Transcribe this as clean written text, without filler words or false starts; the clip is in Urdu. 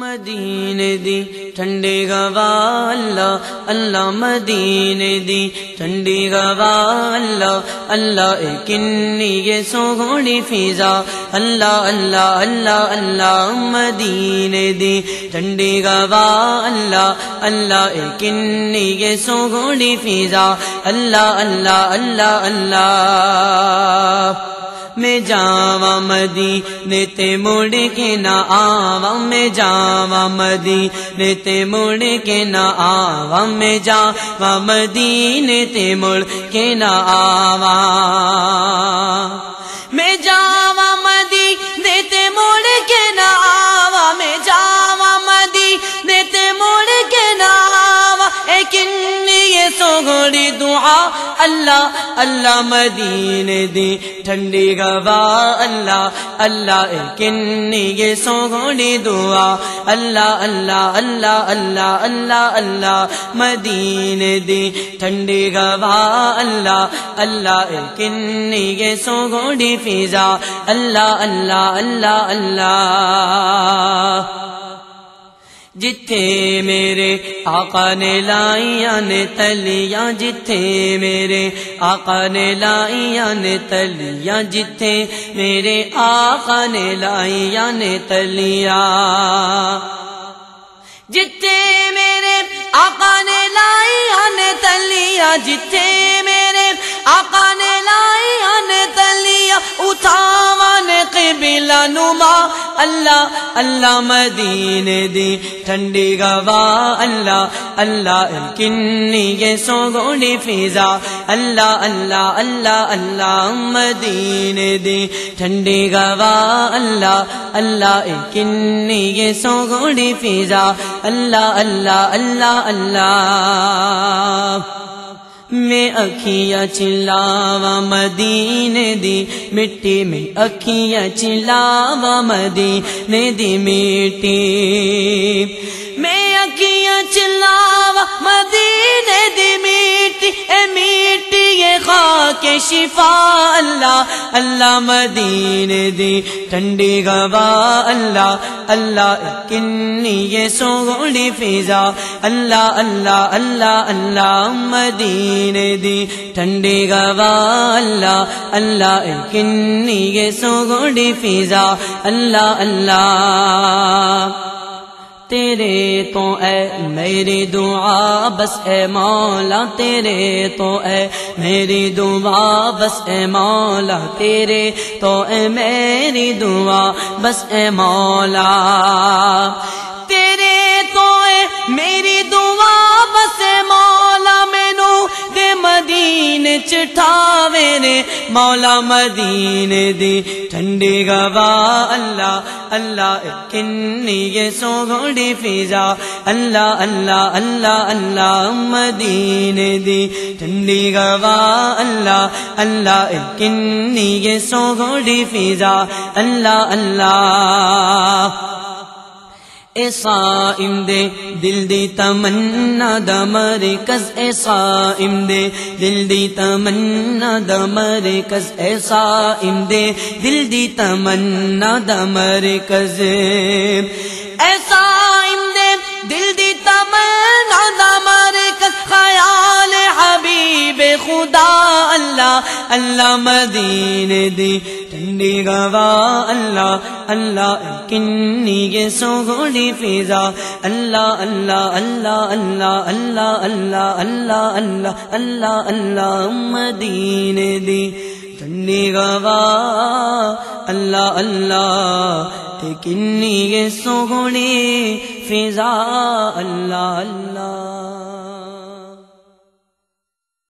مدینے دی ٹھنڈی گوا اللہ اللہ مدینے دی ٹھنڈی گوا اللہ اللہ کنی یہ سوہنی فضا اللہ اللہ اللہ اللہ مدینے دی ٹھنڈی گوا اللہ اللہ کنی یہ سوہنی فضا اللہ اللہ اللہ اللہ میں جاواں مدینے تے مڑ کے نہ آواں میں جاواں مدینے تے مڑ کے نہ آواں میں جاواں مدینے تے مڑ کے نہ آواں میں جاواں مدینے تے مڑ کے نہ آواں میں جاواں مدینے تے مڑ کے نہ آواں اے کنی یہ سوہنی دعا اللہ اللہ مدینے دی ٹھنڈی گوا اللہ اللہ کنی یہ سوہنی دعا اللہ اللہ اللہ اللہ اللہ اللہ مدینے دی ٹھنڈی گوا اللہ اللہ کنی یہ سوہنی فضا اللہ اللہ اللہ اللہ جتھے میرے آقا نے لائیاں نے تلیاں جتھے میرے آقا نے لائیاں نے تلیاں جتھے میرے آقا نے لائیاں نے تلیاں جتھے میرے آقا نے لائیاں نے تلیاں جتھے میرے آقا نے لائیاں نے تلیاں اٹھاواں نے قبلہ نما اللہ اللہ مدینے دی ٹھنڈی گوا اللہ اللہ کنی یہ سوہنی فضا اللہ اللہ اللہ اللہ مدینے دی ٹھنڈی گوا اللہ اللہ کنی یہ سوہنی فضا اللہ اللہ اللہ اللہ میں اکھیاں چلاواں مدینے دی مٹی میں اکھیاں چلاواں مدینے دی مٹی میں اکھیاں چلاواں مدینے دی مٹی اے مٹی یہ خاک شفا اللہ اللہ مدینے دی ٹھنڈی گوا اللہ اللہ کنی یہ سوہنی فضا اللہ اللہ اللہ اللہ مدینے دی ٹھنڈی گوا اللہ اللہ کنی یہ سوہنی فضا اللہ اللہ تیرے تو اے میری دعا بس اے مولا تیرے تو اے میری دعا بس اے مولا تیرے تو اے میری دعا بس اے مولا تیرے تو اے میری دعا بس اے مولا مینو دے مدینے چٹھاوے نے مولا مدینے دی ٹھنڈی گوا اللہ اللہ کنی یہ سوہنی فضا اللہ اللہ اللہ اللہ مدینے دی ٹھنڈی گوا اللہ اللہ کنی یہ سوہنی فضا اللہ اللہ اے صائم دے دل دی تمنا دا مرکز اے صائم دے دل دی تمنا دا مرکز اے صائم دے دل دی تمنا دا مرکز اے صائم دے دل دی تمنا دا مرکز خیال حبیب خدا اللہ اللہ مدینے دی ٹھنڈی گوا اللہ اللہ کنی یہ سوہنی فضا اللہ اللہ اللہ اللہ اللہ اللہ اللہ اللہ اللہ اللہ مدینے دی ٹھنڈی گوا اللہ اللہ کنی یہ سوہنی فضا اللہ اللہ